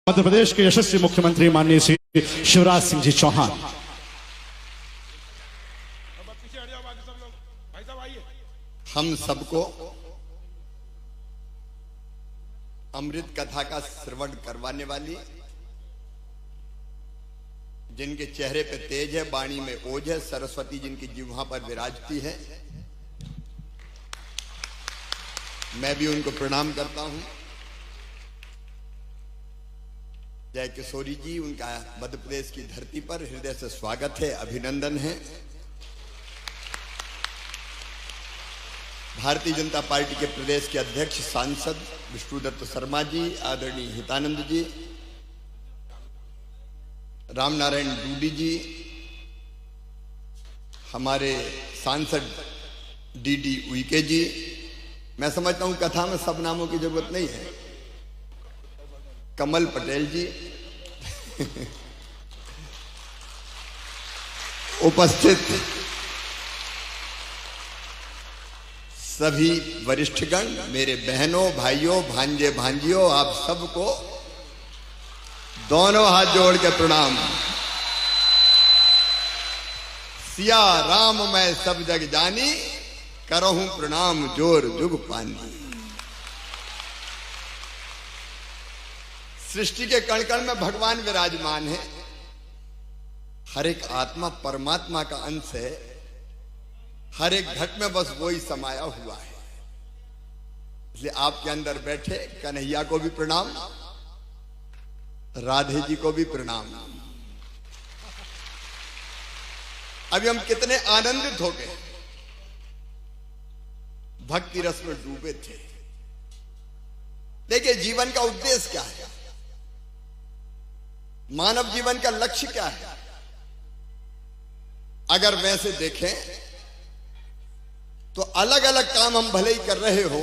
मध्य प्रदेश के यशस्वी मुख्यमंत्री माननीय श्री शिवराज सिंह जी चौहान। हम सबको अमृत कथा का श्रवण करवाने वाली, जिनके चेहरे पे तेज है, वाणी में ओज है, सरस्वती जिनकी जिह्वा पर विराजती है, मैं भी उनको प्रणाम करता हूं। जय किशोरी जी, उनका मध्य प्रदेश की धरती पर हृदय से स्वागत है, अभिनंदन है। भारतीय जनता पार्टी के प्रदेश के अध्यक्ष सांसद विष्णुदत्त शर्मा जी, आदरणीय हितानंद जी, रामनारायण डूडी जी, हमारे सांसद डीडी उइके जी। मैं समझता हूं कथा में सब नामों की जरूरत नहीं है। कमल पटेल जी, उपस्थित सभी वरिष्ठगण, मेरे बहनों भाइयों भांजे भांजियों, आप सबको दोनों हाथ जोड़ के प्रणाम। सिया राम मैं सब जग जानी, करहूं प्रणाम जोर जुग पानी। सृष्टि के कण कण में भगवान विराजमान है। हर एक आत्मा परमात्मा का अंश है। हर एक घट में बस वही समाया हुआ है। इसलिए आपके अंदर बैठे कन्हैया को भी प्रणाम, राधे जी को भी प्रणाम। अभी हम कितने आनंदित हो गए, भक्ति रस में डूबे थे। देखिए, जीवन का उद्देश्य क्या है, मानव जीवन का लक्ष्य क्या है। अगर वैसे देखें तो अलग अलग काम हम भले ही कर रहे हो,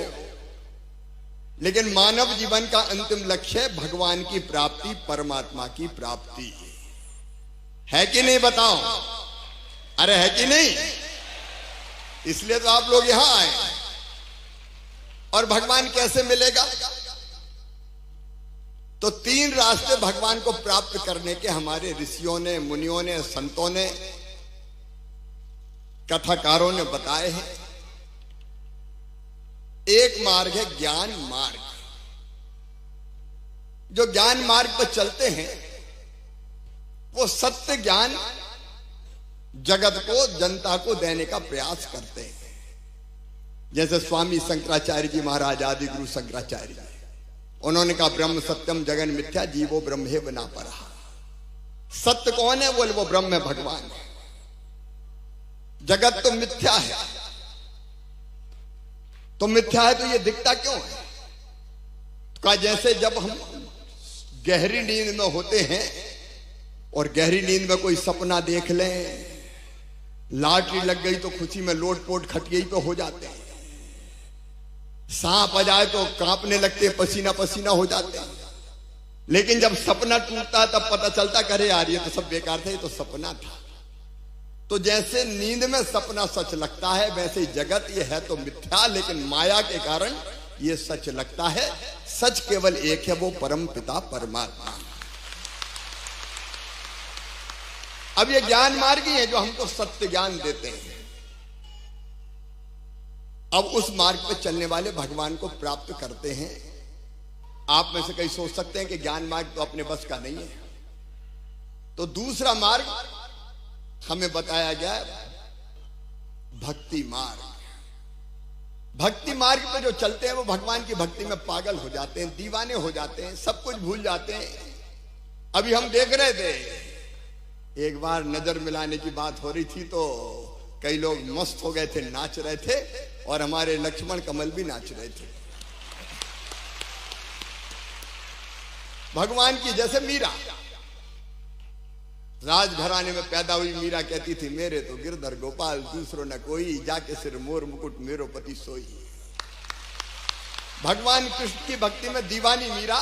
लेकिन मानव जीवन का अंतिम लक्ष्य है भगवान की प्राप्ति, परमात्मा की प्राप्ति। है कि नहीं बताओ? अरे है कि नहीं? इसलिए तो आप लोग यहां आए। और भगवान कैसे मिलेगा? तो तीन रास्ते भगवान को प्राप्त करने के हमारे ऋषियों ने, मुनियों ने, संतों ने, कथाकारों ने बताए हैं। एक मार्ग है ज्ञान मार्ग। जो ज्ञान मार्ग पर चलते हैं वो सत्य ज्ञान जगत को, जनता को देने का प्रयास करते हैं। जैसे स्वामी शंकराचार्य जी महाराज, आदि गुरु शंकराचार्य जी, उन्होंने कहा ब्रह्म सत्यम जगन मिथ्या, जीवो ब्रह्मे बना पड़ा। सत्य कौन है? वो ब्रह्म है, भगवान है। जगत तो मिथ्या है। तो मिथ्या है तो ये दिखता क्यों है? तो कहा जैसे जब हम गहरी नींद में होते हैं और गहरी नींद में कोई सपना देख लें, लॉटरी लग गई तो खुशी में लोटपोट खटियाई पे हो जाते हैं, सांप आ जाए तो कांपने लगते, पसीना पसीना हो जाते हैं। लेकिन जब सपना टूटता तब पता चलता करे यार ये तो सब बेकार था, ये तो सपना था। तो जैसे नींद में सपना सच लगता है, वैसे ही जगत ये है तो मिथ्या, लेकिन माया के कारण ये सच लगता है। सच केवल एक है, वो परम पिता परमात्मा। अब ये ज्ञान मार्ग ही है जो हमको सत्य ज्ञान देते हैं। अब उस मार्ग पे चलने वाले भगवान को प्राप्त करते हैं। आप में से कई सोच सकते हैं कि ज्ञान मार्ग तो अपने बस का नहीं है। तो दूसरा मार्ग हमें बताया गया भक्ति मार्ग। भक्ति मार्ग पे जो चलते हैं वो भगवान की भक्ति में पागल हो जाते हैं, दीवाने हो जाते हैं, सब कुछ भूल जाते हैं। अभी हम देख रहे थे, एक बार नजर मिलाने की बात हो रही थी तो कई लोग मस्त हो गए थे, नाच रहे थे, और हमारे लक्ष्मण कमल भी नाच रहे थे भगवान की। जैसे मीरा राजघराने में पैदा हुई, मीरा कहती थी मेरे तो गिरधर गोपाल दूसरो न कोई, जाके सिर मोर मुकुट मेरो पति सोई। भगवान कृष्ण की भक्ति में दीवानी मीरा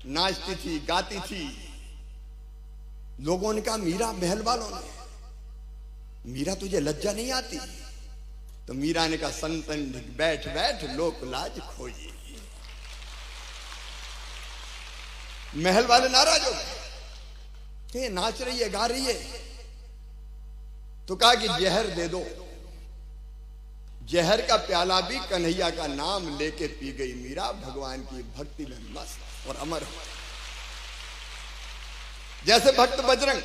नाचती थी, गाती थी। लोगों ने कहा मीरा, महल वालों ने, मीरा तुझे लज्जा नहीं आती? तो मीरा ने कहा संतन बैठ बैठ लोक लाज खोजी। महल वाले नाराज हो गए, नाच रही है, गा रही है। तो कहा कि जहर दे दो। जहर का प्याला भी कन्हैया का नाम लेके पी गई मीरा, भगवान की भक्ति में मस्त और अमर हो। जैसे भक्त बजरंग,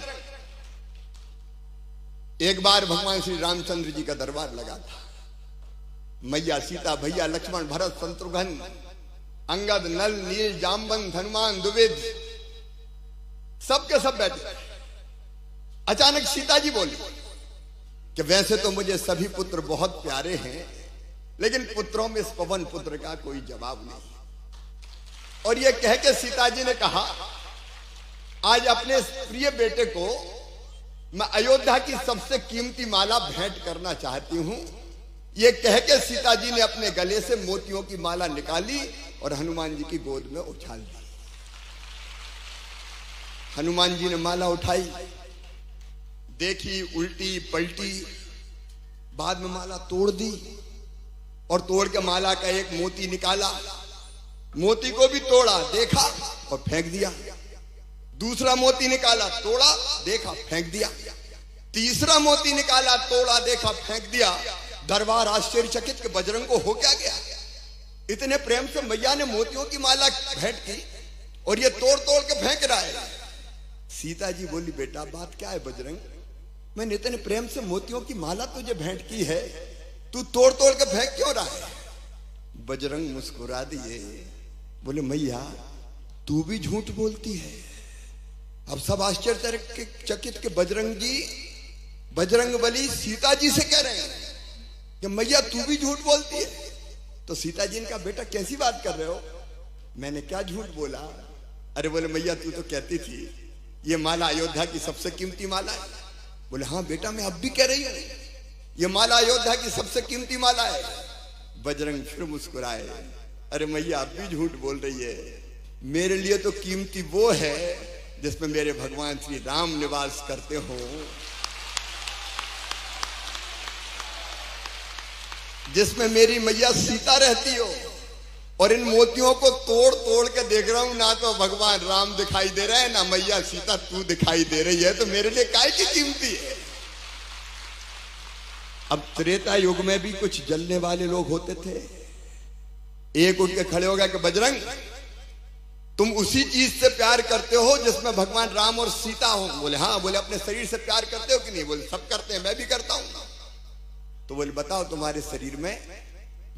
एक बार भगवान श्री रामचंद्र जी का दरबार लगा था। मैया सीता, भैया लक्ष्मण, भरत, शत्रुघ्न, अंगद, नल, नील, जामवंत, हनुमान, द्विविद, सबके सब बैठे। अचानक सीता जी बोली कि वैसे तो मुझे सभी पुत्र बहुत प्यारे हैं, लेकिन पुत्रों में इस पवन पुत्र का कोई जवाब नहीं। और यह कह के सीता जी ने कहा, आज अपने प्रिय बेटे को मैं अयोध्या की सबसे कीमती माला भेंट करना चाहती हूं। यह कह के सीता जी ने अपने गले से मोतियों की माला निकाली और हनुमान जी की गोद में उछाल दी। हनुमान जी ने माला उठाई, देखी, उल्टी पलटी, बाद में माला तोड़ दी और तोड़ के माला का एक मोती निकाला, मोती को भी तोड़ा, देखा और फेंक दिया। दूसरा मोती निकाला, तोड़ा, देखा, फेंक दिया। तीसरा मोती निकाला, तोड़ा, देखा, फेंक दिया। दरबार आश्चर्यचकित कि बजरंग को हो क्या गया, इतने प्रेम से मैया ने मोतियों की माला भेंट की और ये तोड़ तोड़ के फेंक रहा है। सीता जी बोली, बेटा बात क्या है बजरंग, मैंने इतने प्रेम से मोतियों की माला तुझे भेंट की है, तू तोड़ तोड़ के फेंक क्यों रहा है? बजरंग मुस्कुरा दिए, बोले मैया तू भी झूठ बोलती है। अब सब आश्चर्यचकित के बजरंग बली सीता जी से कह रहे हैं कि मैया तू भी झूठ बोलती है। तो सीता जी ने कहा, बेटा कैसी बात कर रहे हो, मैंने क्या झूठ बोला? अरे बोले मैया तू तो कहती थी ये माला अयोध्या की सबसे कीमती माला है। बोले हाँ बेटा मैं अब भी कह रही हूं ये माला अयोध्या की सबसे कीमती माला है। बजरंग फिर मुस्कुराए, अरे मैया अब भी झूठ बोल रही है, मेरे लिए तो कीमती वो है जिसमें मेरे भगवान श्री राम निवास करते हो, जिसमें मेरी मैया सीता रहती हो। और इन मोतियों को तोड़ तोड़ के देख रहा हूं, ना तो भगवान राम दिखाई दे रहा है, ना मैया सीता तू दिखाई दे रही है, तो मेरे लिए काय की कीमती है। अब त्रेता युग में भी कुछ जलने वाले लोग होते थे। एक उठ के खड़े हो गया कि बजरंग तुम उसी चीज से प्यार करते हो जिसमें भगवान राम और सीता हो। बोले हाँ। बोले अपने शरीर से प्यार करते हो कि नहीं? बोले सब करते हैं, मैं भी करता हूं। तो बोले बताओ तुम्हारे शरीर में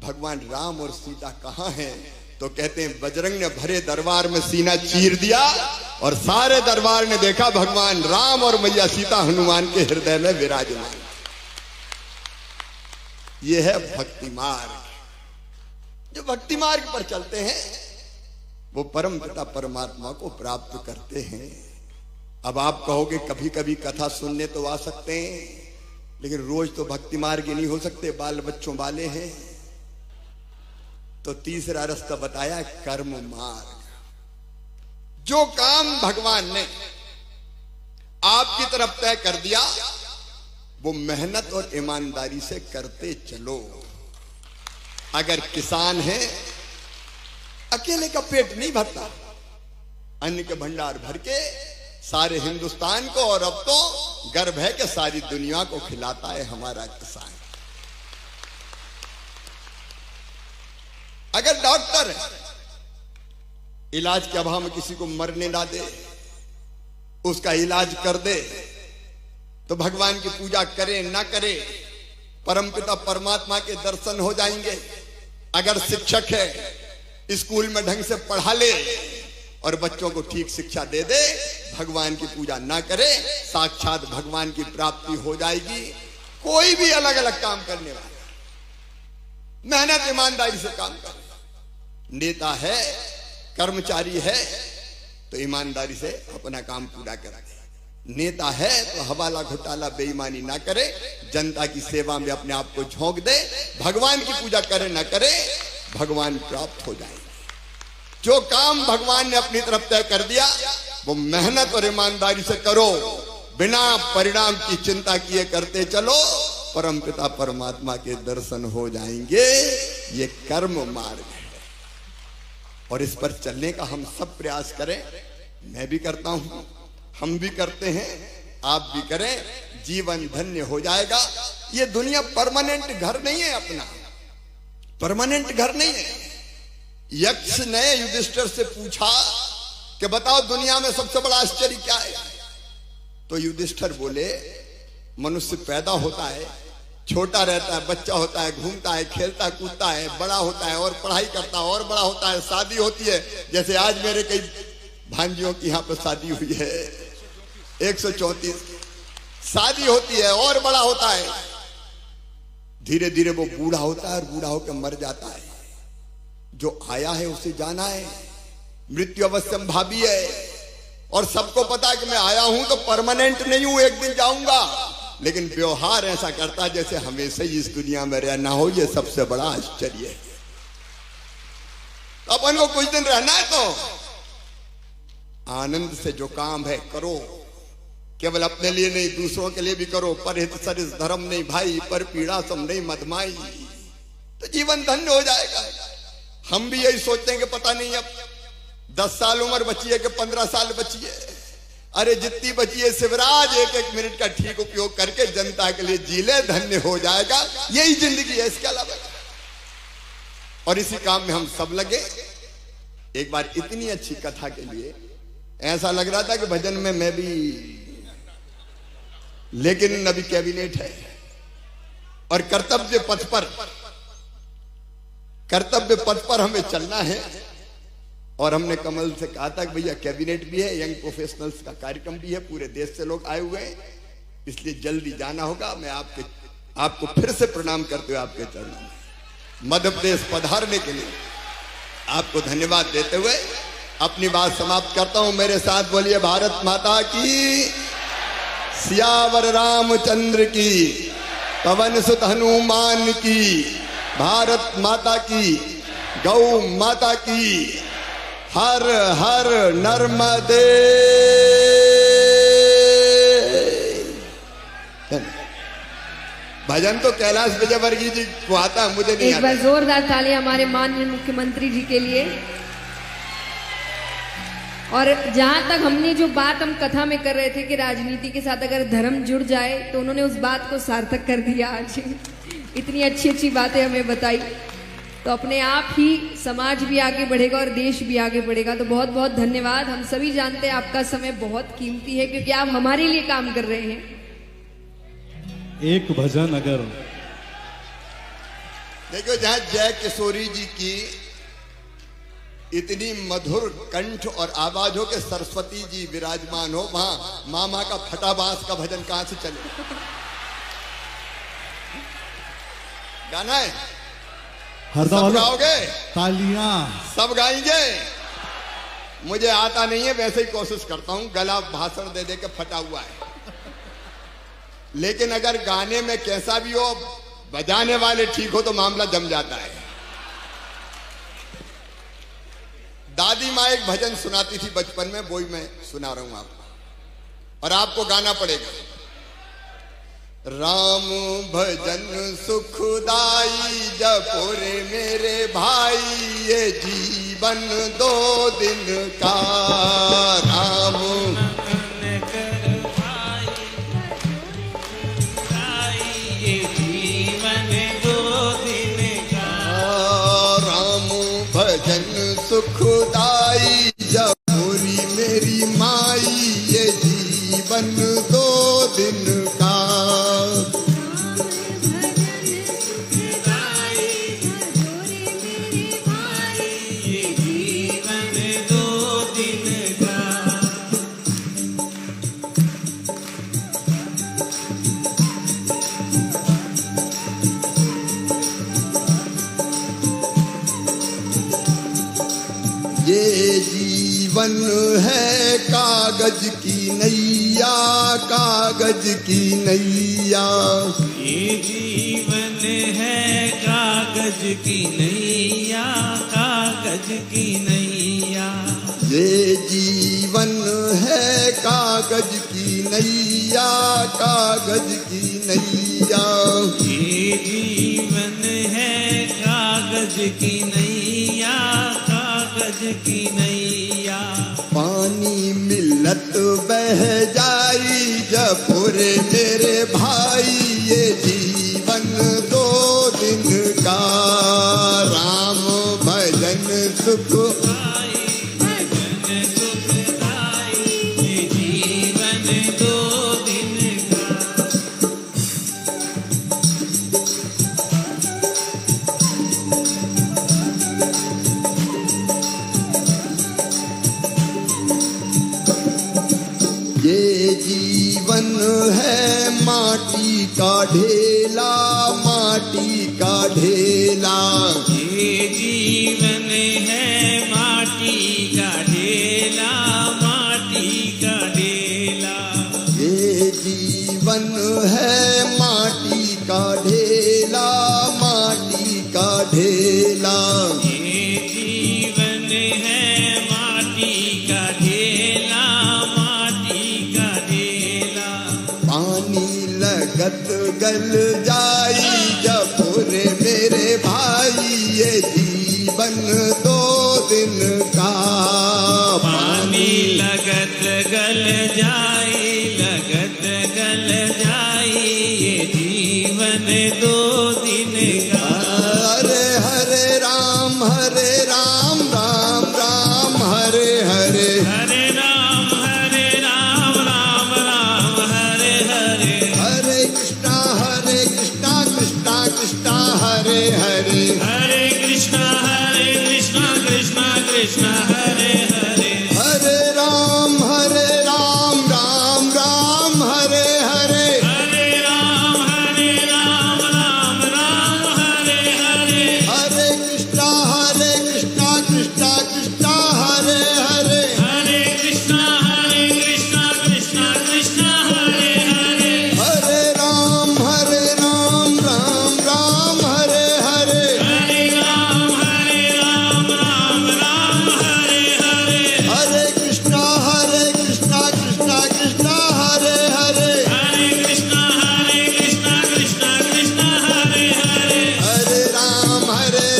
भगवान राम और सीता कहां हैं? तो कहते हैं बजरंग ने भरे दरबार में सीना चीर दिया और सारे दरबार ने देखा भगवान राम और मैया सीता हनुमान के हृदय में विराजमान। यह है भक्ति मार्ग। जो भक्ति मार्ग पर चलते हैं वो परम पिता परमात्मा को प्राप्त करते हैं। अब आप कहोगे कभी कभी कथा सुनने तो आ सकते हैं, लेकिन रोज तो भक्ति मार्ग ही नहीं हो सकते, बाल बच्चों वाले हैं। तो तीसरा रास्ता बताया कर्म मार्ग। जो काम भगवान ने आपकी तरफ तय कर दिया वो मेहनत और ईमानदारी से करते चलो। अगर किसान है, अकेले का पेट नहीं भरता, अन्न के भंडार भर के सारे हिंदुस्तान को और अब तो गर्व है कि सारी दुनिया को खिलाता है हमारा किसान। अगर डॉक्टर है, इलाज के अभाव में किसी को मरने ना दे, उसका इलाज कर दे, तो भगवान की पूजा करे ना करे परमपिता परमात्मा के दर्शन हो जाएंगे। अगर शिक्षक है, स्कूल में ढंग से पढ़ा ले और बच्चों को ठीक शिक्षा दे दे, भगवान की पूजा ना करे, साक्षात भगवान की प्राप्ति हो जाएगी। कोई भी अलग अलग काम करने वाला मेहनत ईमानदारी से काम करे। नेता है, कर्मचारी है तो ईमानदारी से अपना काम पूरा करे। नेता है तो हवाला घोटाला बेईमानी ना करे, जनता की सेवा में अपने आप को झोंक दे। भगवान की पूजा करे ना करे, भगवान प्राप्त हो जाएंगे। जो काम भगवान ने अपनी तरफ तय कर दिया वो मेहनत और ईमानदारी से करो, बिना परिणाम की चिंता किए करते चलो, परमपिता परमात्मा के दर्शन हो जाएंगे। ये कर्म मार्ग है और इस पर चलने का हम सब प्रयास करें। मैं भी करता हूं, हम भी करते हैं, आप भी करें, जीवन धन्य हो जाएगा। ये दुनिया परमानेंट घर नहीं है, अपना परमानेंट घर नहीं है। यक्ष ने युधिष्ठिर से पूछा कि बताओ दुनिया में सबसे बड़ा आश्चर्य क्या है? तो युधिष्ठिर बोले, मनुष्य पैदा होता है, छोटा रहता है, बच्चा होता है, घूमता है, खेलता कूदता है, बड़ा होता है और पढ़ाई करता है और बड़ा होता है, शादी होती है। जैसे आज मेरे कई भांजियों की यहाँ पर शादी हुई है, 134 शादी होती है और बड़ा होता है। धीरे धीरे वो बूढ़ा होता है और बूढ़ा होकर मर जाता है। जो आया है उसे जाना है, मृत्यु अवश्यम भावी है। और सबको पता है कि मैं आया हूं तो परमानेंट नहीं हूं, एक दिन जाऊंगा। लेकिन व्यवहार ऐसा करता है जैसे हमेशा ही इस दुनिया में रहना हो। ये सबसे बड़ा आश्चर्य है। अपन को कुछ दिन रहना है तो आनंद से जो काम है करो, केवल अपने लिए नहीं दूसरों के लिए भी करो। पर हित सरिस धर्म नहीं भाई, पर पीड़ा सम नहीं मधमाई, तो जीवन धन्य हो जाएगा। हम भी यही सोचते हैं कि पता नहीं अब 10 साल उम्र बची है कि 15 साल बची है। अरे जितनी बची है शिवराज, एक एक मिनट का ठीक उपयोग करके जनता के लिए जी ले, धन्य हो जाएगा। यही जिंदगी है, इसके अलावा। और इसी काम में हम सब लगे। एक बार इतनी अच्छी कथा के लिए ऐसा लग रहा था कि भजन में मैं भी, लेकिन अभी कैबिनेट है और कर्तव्य पथ पर हमें चलना है। और हमने कमल से कहा था कि भैया कैबिनेट भी है, यंग प्रोफेशनल्स का कार्यक्रम भी है, पूरे देश से लोग आए हुए हैं, इसलिए जल्दी जाना होगा। मैं आपको फिर से प्रणाम करते हुए आपके चरणों में मध्य प्रदेश पधारने के लिए आपको धन्यवाद देते हुए अपनी बात समाप्त करता हूं। मेरे साथ बोलिए भारत माता की, सियावर रामचंद्र की, पवन सुत हनुमान की, भारत माता की, गौ माता की, हर हर नर्मदे। भजन तो कैलाश विजयवर्गीय जी को आता, मुझे नहीं आता। एक बार जोरदार तालियां हमारे माननीय मुख्यमंत्री जी के लिए। और जहां तक हमने जो बात हम कथा में कर रहे थे कि राजनीति के साथ अगर धर्म जुड़ जाए, तो उन्होंने उस बात को सार्थक कर दिया। आज इतनी अच्छी अच्छी बातें हमें बताई, तो अपने आप ही समाज भी आगे बढ़ेगा और देश भी आगे बढ़ेगा। तो बहुत बहुत धन्यवाद। हम सभी जानते हैं आपका समय बहुत कीमती है, क्योंकि आप हमारे लिए काम कर रहे हैं। एक भजन अगर देखो, जहां जय किशोरी जी की इतनी मधुर कंठ और आवाज हो के सरस्वती जी विराजमान हो, वहां मामा का फटाबास का भजन कहां से चले? गाना है, सब गाओगे, तालियां सब गाएंगे। मुझे आता नहीं है, वैसे ही कोशिश करता हूं, गला भाषण दे दे के फटा हुआ है। लेकिन अगर गाने में कैसा भी हो, बजाने वाले ठीक हो तो मामला जम जाता है। दादी माँ एक भजन सुनाती थी बचपन में, वो ही मैं सुना रहा हूं आपको, और आपको गाना पड़ेगा। राम भजन सुखदाई जपो रे मेरे भाई, ये जीवन 2 दिन का। राम ये जीवन 2 दिन का। राम भजन सुखदाई जपो रे मेरी माई, ये जीवन 2 दिन का। ये जीवन है कागज की नैया, कागज की नैया। ये जीवन है कागज की नैया, कागज की नैया। ये जीवन है कागज की नैया, कागज की नैया। ये जीवन है कागज की नैया, कागज की नैया। पानी का ढेला, माटी का ढेला। ये जीवन है माटी का ढेला, माटी का ढेला। ये जीवन है माटी का ढेला, माटी का ढेला। ये जीवन है माटी का ढेला, माटी का ढेला। पानी लगत गल जाई जब रे मेरे भाई, ये जीवन 2 दिन का। पानी लगत गल जाए, लगत गल जाए, ये जीवन 2 दिन का। हरे हरे राम, राम राम हरे हरे। हरे राम, राम राम, हरे हरे। हरे कृष्णा कृष्णा कृष्णा हरे हरे। हरे कृष्णा कृष्णा कृष्णा हरे हरे। हरे राम, राम राम हरे हरे। हरे राम, राम राम, हरे हरे। हरे कृष्णा कृष्णा कृष्णा हरे हरे। हरे कृष्णा कृष्णा कृष्णा हरे हरे। हरे राम, राम राम हरे हरे। हरे राम, राम राम, हरे हरे। हरे कृष्णा कृष्णा कृष्णा हरे हरे। हरे कृष्णा कृष्णा कृष्णा हरे हरे। हरे राम,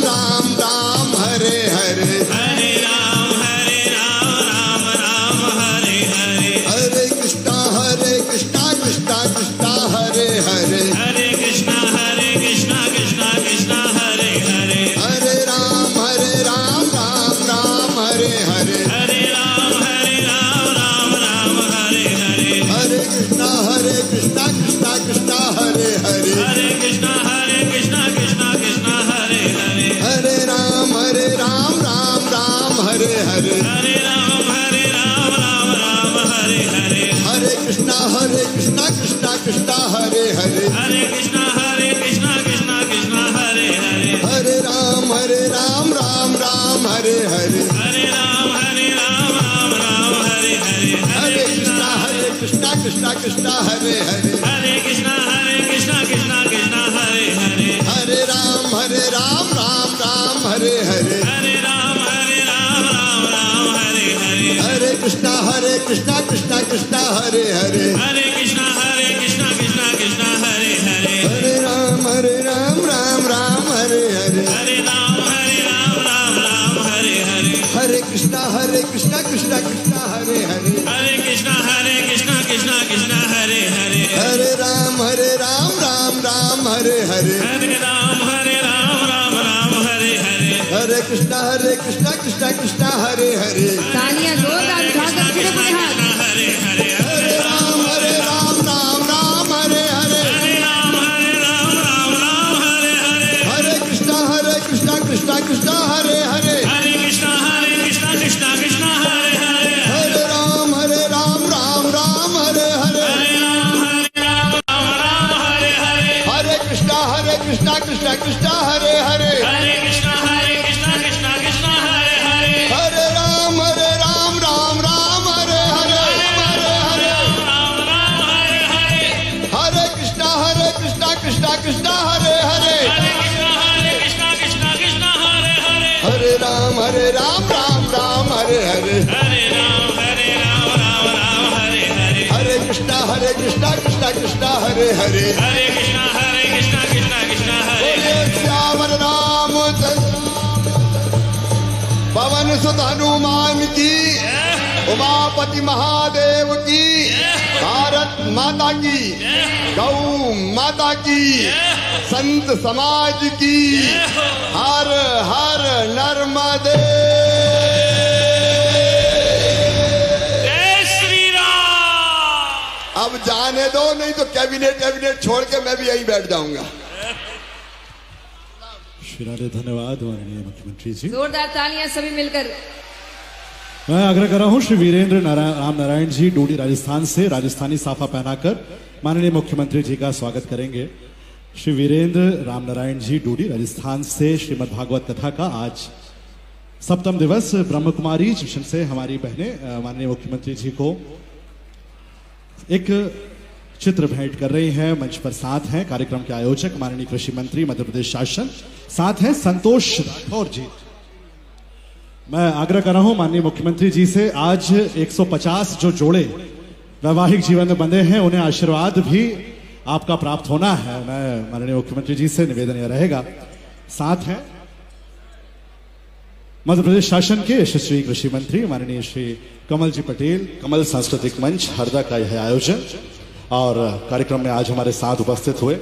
राम राम हरे हरे। हरे राम, राम राम, हरे हरे। हरे कृष्णा कृष्णा कृष्णा हरे हरे। हरे कृष्णा कृष्णा कृष्णा हरे हरे। हरे राम, राम राम हरे हरे। हरे राम, राम हरे हरे। हरे कृष्णा कृष्णा कृष्णा हरे हरे। हरे कृष्णा कृष्णा हरे हरे। हरे राम, राम हरे हरे। हरे राम, राम हरे हरे। हरे कृष्णा कृष्णा हरे हरे। हरे कृष्णा कृष्णा हरे हरे। हरे राम, राम हरे हरे। हरे राम, राम हरे हरे। हरे कृष्णा कृष्णा हरे हरे। हरे कृष्णा कृष्णा हरे हरे। हरे राम, राम हरे हरे। हरे राम, राम हरे हरे। हरे कृष्णा कृष्णा हरे हरे। हरे कृष्णा कृष्णा हरे हरे। हरे राम, राम हरे हरे। हरे राम, राम हरे हरे। हरे कृष्णा कृष्णा हरे हरे। हरे कृष्णा कृष्णा हरे हरे। हरे राम, राम हरे हरे। हरे राम, राम हरे हरे। हरे कृष्णा कृष्णा हरे हरे। तालियां जोरदार उठाकर खड़े खड़े हाथ। हरे हरे। हरे राम, राम हरे हरे। हरे राम, राम हरे हरे। हरे कृष्णा कृष्णा हरे हरे। हरे कृष्णा कृष्णा हरे हरे। हरे राम, राम हरे हरे। हरे राम, राम हरे हरे। हरे कृष्णा कृष्णा हरे हरे। हरे कृष्णा कृष्णा हरे हरे। हरे राम, राम हरे हरे। राम हरे हरे। हरे कृष्णा कृष्णा हरे हरे। हरे कृष्णा कृष्णा हरे हरे। हरे राम, राम हरे हरे। हरे राम, राम हरे हरे। हरे कृष्णा कृष्णा हरे हरे। हरे कृष्णा कृष्णा हरे। बोलिए श्यामल राम पवन सुत हनुमान की, उमापति महादेव की, भारत माता की, गौ माता की, संत समाज की, हर हर नर्मदे। जय श्री राम। अब जाने दो, नहीं तो कैबिनेट छोड़ के मैं भी यहीं बैठ जाऊंगा। श्री राधे, धन्यवाद माननीय मुख्यमंत्री जी। जोरदार तालियां सभी मिलकर। मैं आग्रह कर रहा हूं श्री वीरेंद्र राम नारायण जी डोडी राजस्थान से राजस्थानी साफा पहनाकर माननीय मुख्यमंत्री जी का स्वागत करेंगे। श्री वीरेंद्र रामनारायण जी डूडी राजस्थान से श्रीमद् भागवत कथा का आज सप्तम दिवस ब्रह्म कुमारी मिशन से हमारी बहनें माननीय मुख्यमंत्री जी को एक चित्र भेंट कर रही हैं। मंच पर साथ हैं कार्यक्रम के आयोजक माननीय कृषि मंत्री मध्य प्रदेश शासन, साथ हैं संतोष राठौर जी। मैं आग्रह कर रहा हूं माननीय मुख्यमंत्री जी से, आज 150 जो जोड़े वैवाहिक जीवन में बंधे हैं उन्हें आशीर्वाद भी आपका प्राप्त होना है। मैं माननीय मुख्यमंत्री जी से निवेदन यह रहेगा। साथ हैं मध्य प्रदेश शासन के यशस्वी कृषि मंत्री माननीय श्री कमल जी पटेल। कमल सांस्कृतिक मंच हरदा का यह आयोजन और कार्यक्रम में आज हमारे साथ उपस्थित हुए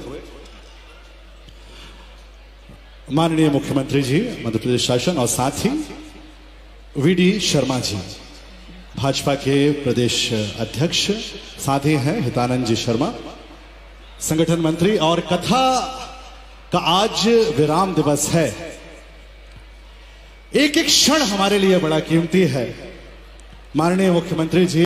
माननीय मुख्यमंत्री जी मध्य प्रदेश शासन और साथ ही वीडी शर्मा जी भाजपा के प्रदेश अध्यक्ष, साथ ही हैं हितानंद जी शर्मा संगठन मंत्री। और कथा का आज विराम दिवस है। एक एक क्षण हमारे लिए बड़ा कीमती है। माननीय मुख्यमंत्री जी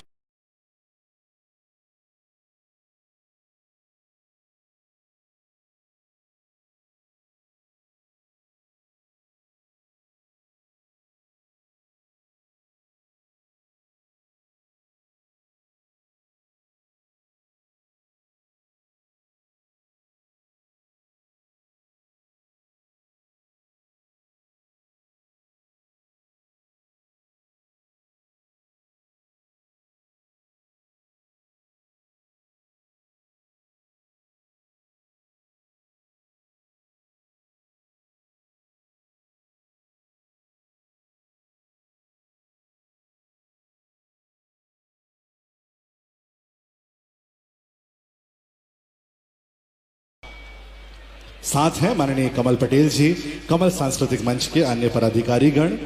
साथ हैं माननीय कमल पटेल जी, कमल सांस्कृतिक मंच के अन्य पदाधिकारी गण।